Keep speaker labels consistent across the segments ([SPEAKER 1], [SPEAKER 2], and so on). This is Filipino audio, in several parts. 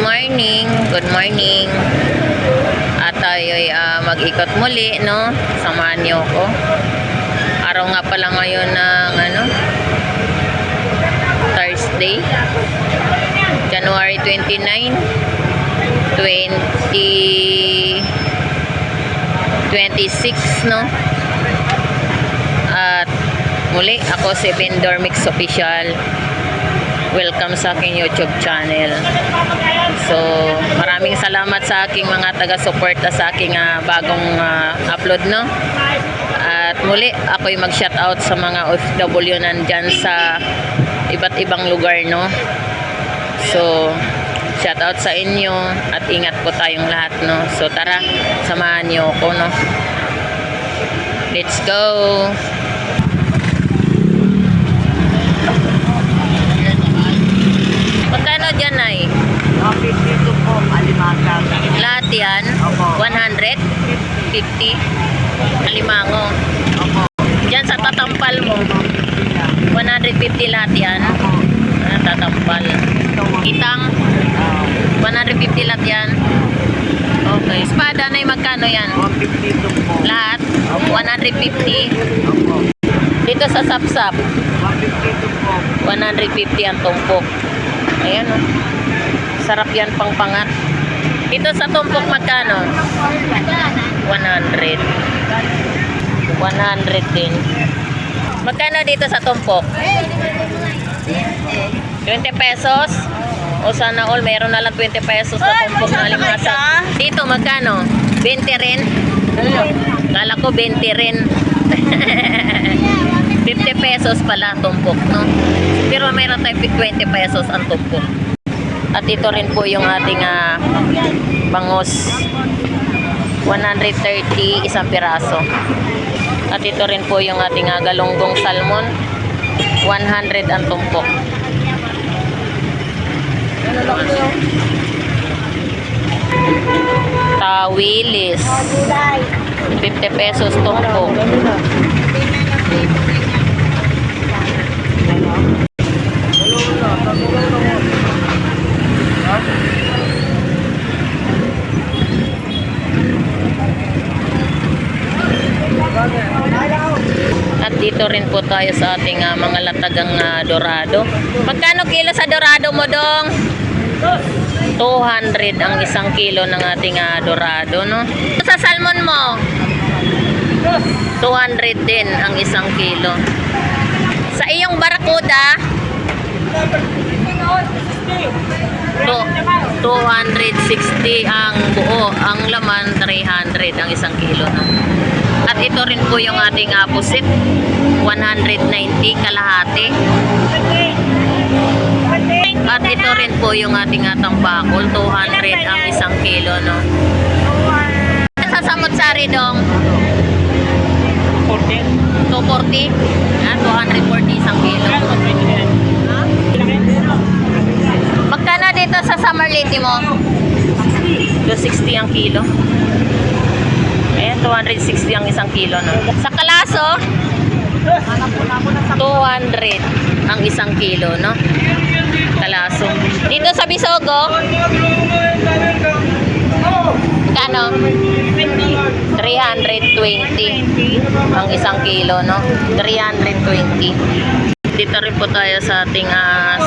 [SPEAKER 1] morning, good morning. At tayo ay mag-ikot muli, no? Samahan niyo ko. Araw nga pala ngayon ng Thursday, January 29, 2026, no? At muli ako si Vendor Mix Official. Welcome sa aking YouTube channel. So, maraming salamat sa aking mga taga-suporta sa aking bagong upload, no? At muli, ako'y mag-shoutout sa mga OFW nandyan sa iba't ibang lugar, no? So, shoutout sa inyo at ingat po tayong lahat, no? So, tara, samahan niyo ako, no? Let's go! Magkano dyan ay?
[SPEAKER 2] 52 po, alimango.
[SPEAKER 1] Lahat yan?
[SPEAKER 2] Opo.
[SPEAKER 1] 100? 50? Alimango.
[SPEAKER 2] Opo.
[SPEAKER 1] Dyan sa tatampal mo, 150 lahat yan?
[SPEAKER 2] Opo.
[SPEAKER 1] Tatampal. Kitang, 150 lahat yan? Okay. Espada na magkano yan?
[SPEAKER 2] 152 po.
[SPEAKER 1] Lahat?
[SPEAKER 2] Opo.
[SPEAKER 1] 150?
[SPEAKER 2] Opo.
[SPEAKER 1] Dito sa sapsap,
[SPEAKER 2] 152 po.
[SPEAKER 1] 150 ang tumpok. Ayan, oh. Sarap yan pang pangat. Dito sa tumpok magkano? 100. 100 din. Magkano dito sa tumpok? 20 pesos? O sana all, meron na lang 20 pesos sa tumpok na alimasa. Dito magkano? 20 rin? Kala ko 20 rin. 50 pesos pala tumpok, no? Pero meron tayong 20 pesos ang tumpok. At ito rin po yung ating bangus. 130 isang piraso. At ito rin po yung ating galunggong salmon. 100 ang tumpok. Tawilis. 50 pesos tumpok. At dito rin po tayo sa ating mga latagang dorado. Magkano kilo sa dorado mo, Dong? 200 ang isang kilo ng ating dorado, no? Sa salmon mo, 200 din ang isang kilo. Sa iyong barakuda, 260 ang buo. Ang laman, 300 ang isang kilo, no? At ito rin po yung ating pusit, 190 kalahati. At ito rin po yung ating tambakol, 200 ang isang kilo, no? Sa samot-sari, Dong? 240? 240 isang kilo. Magkano dito sa Samarliti mo? 260 ang kilo. Ayan, 260 ang isang kilo, no? Sa Kalaso, 200 ang isang kilo, no? Kalaso. Dito sa Bisogo, kano? 320 ang isang kilo, no? 320. Dito rin po tayo sa ating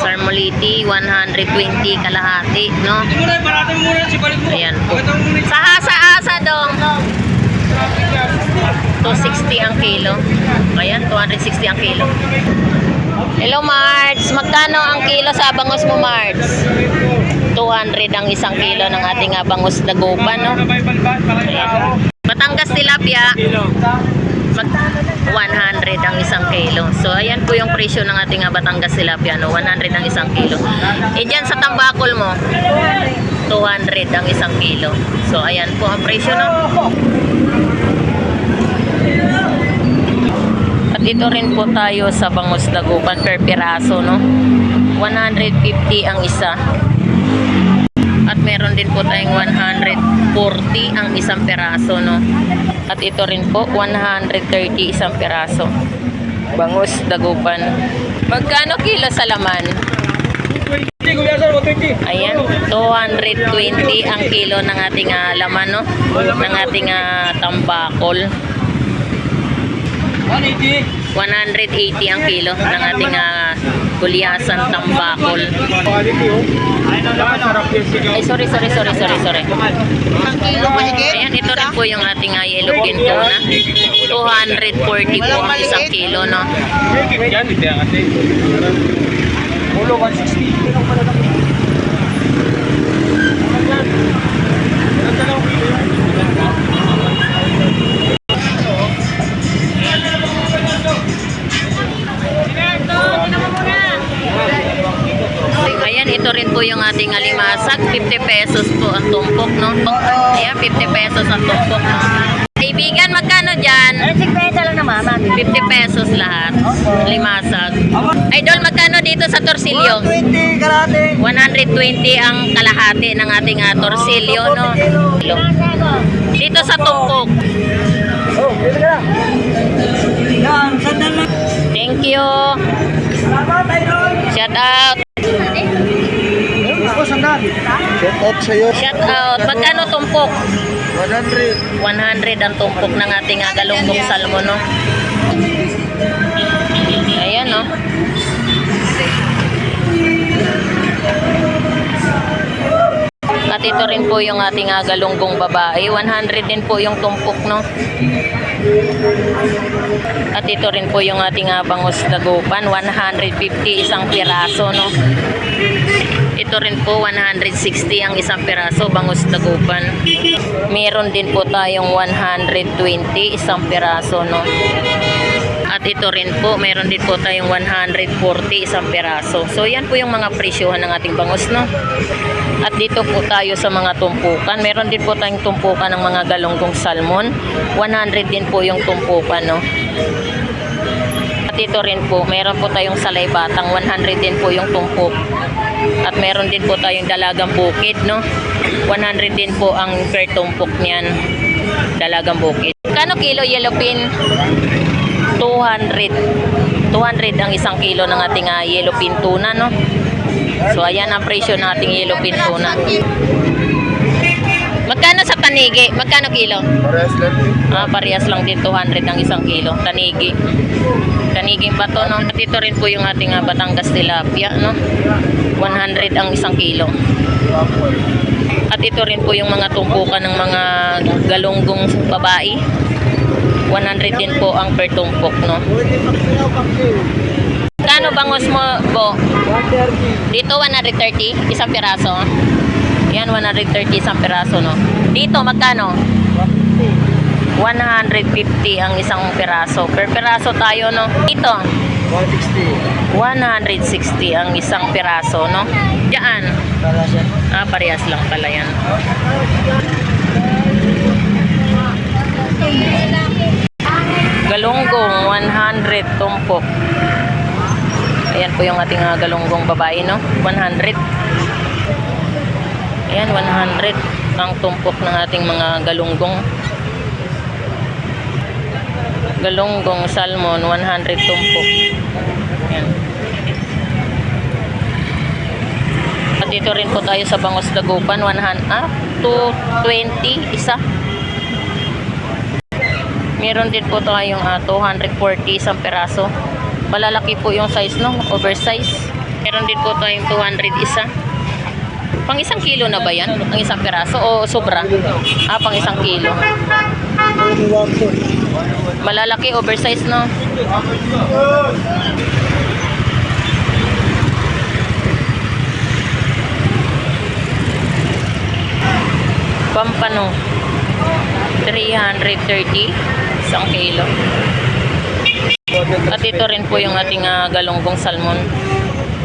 [SPEAKER 1] Sarmoliti, 120 kalahati, no? Ayan po. Sa asa-asa, Dong, 260 ang kilo. Ayan, 260 ang kilo. Hello, Marts. Magkano ang kilo sa bangus mo, Marts? 200 ang isang kilo ng ating bangus dagupan, no? Ayan. Batangas tilapia, 100 ang isang kilo. So, ayan po yung presyo ng ating Batangas tilapia, no? 100 ang isang kilo. E dyan sa tambakol mo, 200 ang isang kilo. So, ayan po ang presyo, no? At ito rin po tayo sa bangus dagupan per piraso, no? 150 ang isa. At meron din po tayong 140 ang isang piraso, no? At ito rin po 130 isang piraso. Bangus dagupan. Magkano kilo sa laman? Ayan, 220 ang kilo ng ating laman, no? Ng ating tambakol. 180 ang kilo ng ating gulyasan tambakol. Ay, sorry. Ayan, ito rin po yung ating yellow pin tuna. 240 po ang isang kilo, no?
[SPEAKER 3] Ulo 160.
[SPEAKER 1] Ayan, ito rin po yung ating alimasag. 50 pesos po ang tumpok, no? Ayan, 50 pesos ang tumpok, no? Kaibigan, magkano dyan?
[SPEAKER 2] 50 lang naman, mami.
[SPEAKER 1] 50 pesos lahat. Limasag. Idol, magkano dito sa torsilyo?
[SPEAKER 2] 20 karate.
[SPEAKER 1] 120 ang kalahati ng ating torsilyo, no? Dito sa tumpok.
[SPEAKER 2] Oh, pili ka lang. Yan, sandal lang.
[SPEAKER 1] Thank you.
[SPEAKER 2] Salamat, idol.
[SPEAKER 1] Shout out.
[SPEAKER 3] Ako sandal. Shout out sa'yo.
[SPEAKER 1] Shout out. Magkano tumpok?
[SPEAKER 3] 100.
[SPEAKER 1] 100 ang tumpok ng ating galunggong salmon, no? Ayan, no? At ito rin po yung ating galunggong babae. 100 din po yung tumpok, no? At ito rin po yung ating bangus dagupan. 150 isang piraso, no? Ito rin po 160 ang isang piraso bangus dagupan. Meron din po tayong 120 isang piraso, no? At ito rin po, meron din po tayong 140 isang piraso. So yan po yung mga presyohan ng ating bangus, no? At dito po tayo sa mga tumpukan. Meron din po tayong tumpukan ng mga galunggong salmon. 100 din po yung tumpukan, no? At ito rin po, meron po tayong salay batang. 100 din po yung tumpok. At meron din po tayong dalagang bukid, no? 100 din po ang per tumpok niyan. Dalagang bukid. Kano kilo yellow pin? 200. 200 ang isang kilo ng ating yellow pin tuna, no? So ayan ang presyo ng ating yellow pin tuna. Magkano sa tanigi? Magkano kilo?
[SPEAKER 3] Parehas lang.
[SPEAKER 1] Parehas lang din 200 ang isang kilo. Tanigi. Taniging bato, no? At ito rin po yung ating Batangas tilapia, no? 100 ang isang kilo. At ito rin po yung mga tumpukan ng mga galunggong babae. 100 din po ang per tumpok, no? Kano bangus mo, Bo?
[SPEAKER 3] 130.
[SPEAKER 1] Dito 130 isang piraso. Yan 130 isang piraso, no? Dito magkano? 150 ang isang piraso. Per piraso tayo, no? Dito
[SPEAKER 3] 160.
[SPEAKER 1] 160 ang isang piraso, no? Diyan.
[SPEAKER 3] Para siya.
[SPEAKER 1] Parehas lang pala yan. Galunggong 100 tumpok. Ayan po yung ating galunggong babae, no? 100. Ayan, 100 ang tumpok ng ating mga galunggong. Galunggong salmon, 100 tumpok. Ayan. At dito rin po tayo sa bangus dagupan, 220 isa. Meron din po tayong 240 isang peraso. Malalaki po yung size, no? Oversize. Meron din po tayong 200 isa. Pang isang kilo na ba yan? Ang isang peraso? O sobra? Pang isang kilo. Malalaki, oversize, no? Pampano. 330 isang kilo. At ito rin po yung ating galunggong salmon.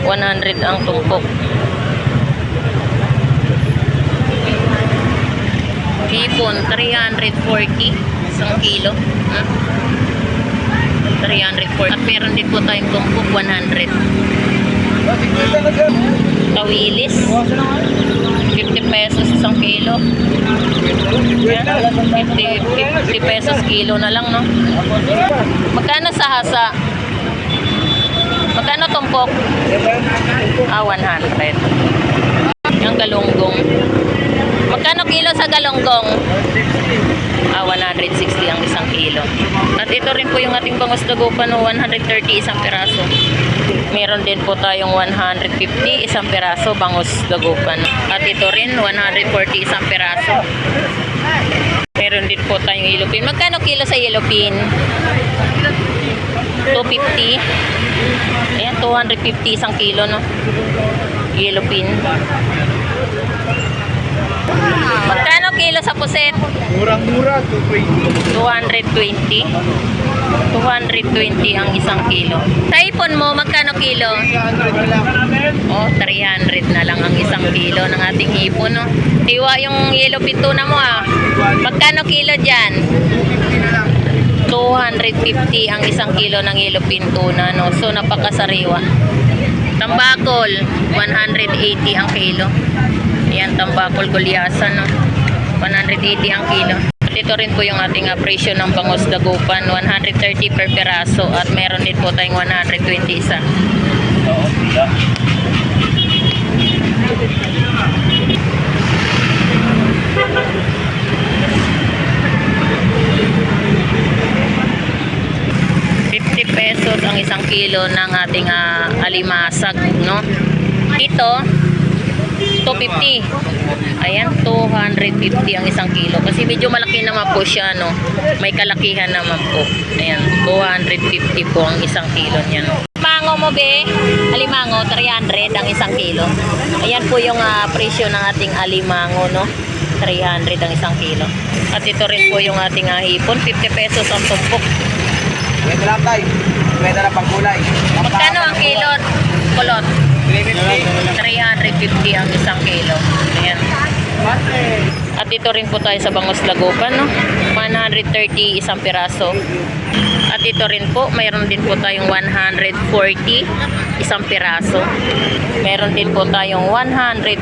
[SPEAKER 1] 100 ang tumpok. Hipon, 340 isang kilo. 340. At meron din po tayong tumpok, 100. Tawilis, 50 pesos isang kilo. 50 pesos kilo na lang, no? Magkano sa hasa? Magkano tumpok? 100. Ayan, galunggong. Magkano kilo sa galunggong? 160 ang isang kilo. At ito rin po yung ating bangus dagupan, 130 isang piraso. Meron din po tayong 150 isang piraso bangus dagupan. At ito rin 140 isang piraso. Meron din po tayong yellow pin. Magkano kilo sa yellow pin? 250. Ayan, 250 isang kilo, no? Yellow pin. Magkano kilo sa puset?
[SPEAKER 3] Murang-mura,
[SPEAKER 1] 220. 220 ang isang kilo. Sa ipon mo, magkano kilo?
[SPEAKER 3] 300 na lang.
[SPEAKER 1] Oh, 300 na lang ang isang kilo ng ating ipon, no? Iwa yung yellow pin tuna mo, ah. Magkano kilo dyan? 250 ang isang kilo ng yellow pin tuna, no? So, napakasariwa. Tambakol, 180 ang kilo. Ayan, tambakol gulyasan, no? 180 ang kilo. At ito rin po yung ating presyo ng bangus dagupan, 130 per peraso. At meron din po tayong 120 isa. ₱50 ang isang kilo ng ating alimasag, no? Ito 250. Ayan, 250 ang isang kilo. Kasi medyo malaki naman po siya, no? May kalakihan naman po. Ayan, 250 po ang isang kilo niyan. Mango mo, be? Alimango, 300 ang isang kilo. Ayan po yung presyo ng ating alimango, no? 300 ang isang kilo. At ito rin po yung ating hipon, ₱50 ang tumpok.
[SPEAKER 3] Pwede lang tayo. Pwede na pang kulay.
[SPEAKER 1] Magkano ang kilo? Kulot.
[SPEAKER 3] 350.
[SPEAKER 1] 350 ang isang kilo. Ayan. At ito rin po tayo sa bangus dagupan, no? 130 isang piraso. At ito rin po, mayroon din po tayong 140 isang piraso. Meron din po tayong 120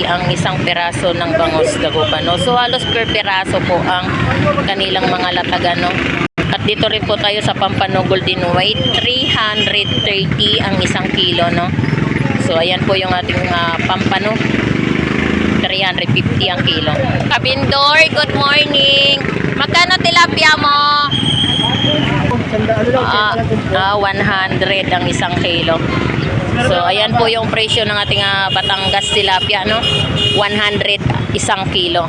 [SPEAKER 1] ang isang piraso ng bangus dagupan, no? So halos per piraso po ang kanilang mga latagan, no? At dito rin po tayo sa Pampano Golden White, 330 ang isang kilo, no? So ayan po yung ating Pampano, 350 ang kilo. Kabindor, good morning. Magkano tilapia mo? 100 ang isang kilo. So ayan po yung presyo ng ating Batangas tilapia, no? 100 isang kilo.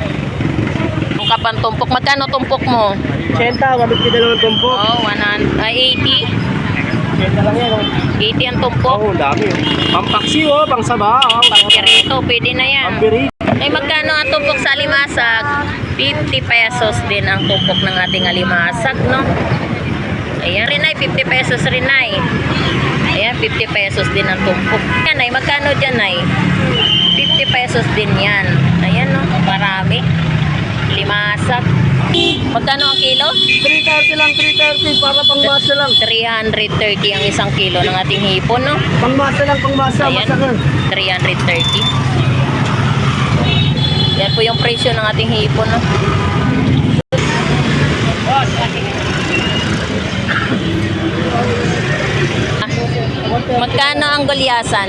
[SPEAKER 1] Ang kapantumpok, magkano tumpok mo?
[SPEAKER 3] 80, wabit kita naman tumpo.
[SPEAKER 1] Oh, 80.
[SPEAKER 3] 80 lang yan.
[SPEAKER 1] 80 ang tumpok.
[SPEAKER 3] Oo, dami. Pampaksi, pang sabaw.
[SPEAKER 1] Pagkirito, pwede na yan.
[SPEAKER 3] Pampiri.
[SPEAKER 1] Ay, magkano ang tumpok sa alimasag? ₱50 din ang tumpok ng ating alimasag, no? Ayan, Rinay, ₱50 Rinay. Ayan, ₱50 din ang tumpok. Yan, ay, magkano dyan, ay? ₱50 din yan. Ayan, no? Marami. Limasag. Magkano ang kilo?
[SPEAKER 3] 330 lang, 330. Para pang masa lang.
[SPEAKER 1] 330 ang isang kilo ng ating hipon, no?
[SPEAKER 3] Pang masa lang, pang masa.
[SPEAKER 1] Ayan,
[SPEAKER 3] Masakan.
[SPEAKER 1] 330. Yan po yung presyo ng ating hipon, no? Magkano ang gulyasan?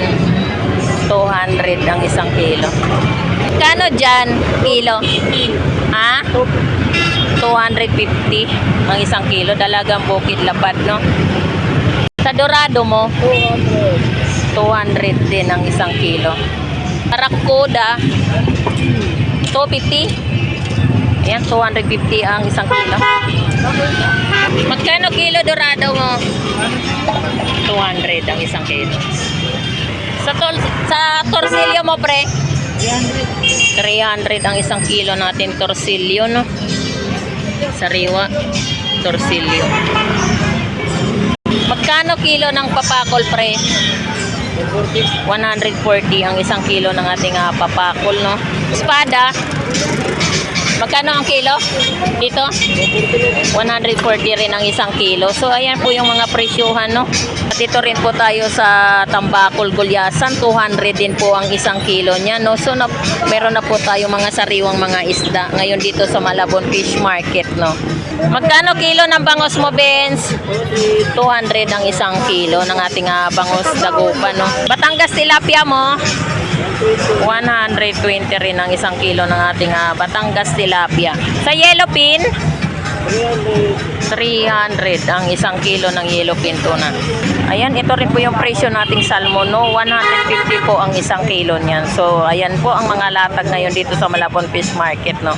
[SPEAKER 1] 200 ang isang kilo. Magkano dyan? Kilo? Ha? 250 ang isang kilo. Dalagang bukid lapad, no? Sa dorado mo? 200 din ang isang kilo. Arakuda, 250. Ayan, 250 ang isang kilo. Magkano kilo dorado mo? 200 ang isang kilo. Sa torsilyo mo, pre? 300 ang isang kilo natin torsilyo, no? Sariwa, torsilyo. Magkano kilo ng papakol, pre? 140 ang isang kilo ng ating papakol, no? Espada, magkano ang kilo? Dito? 140 rin ang isang kilo. So, ayan po yung mga presyuhan, no? At ito rin po tayo sa tambakol gulyasan. 200 din po ang isang kilo niya, no? So, meron na po tayo mga sariwang mga isda ngayon dito sa Malabon Fish Market, no? Magkano kilo ng bangos mo, Benz? 200 ang isang kilo ng ating bangos dagupan, no? Batangas tilapia mo?
[SPEAKER 2] 120.
[SPEAKER 1] 120 rin ang isang kilo ng ating Batangas tilapia. Sa yellowfin, 300 ang isang kilo ng yellowfin tuna. Ayan, ito rin po yung presyo nating salmon, no? 150 po ang isang kilo niyan. So, ayan po ang mga latag ngayon dito sa Malabon Fish Market, no?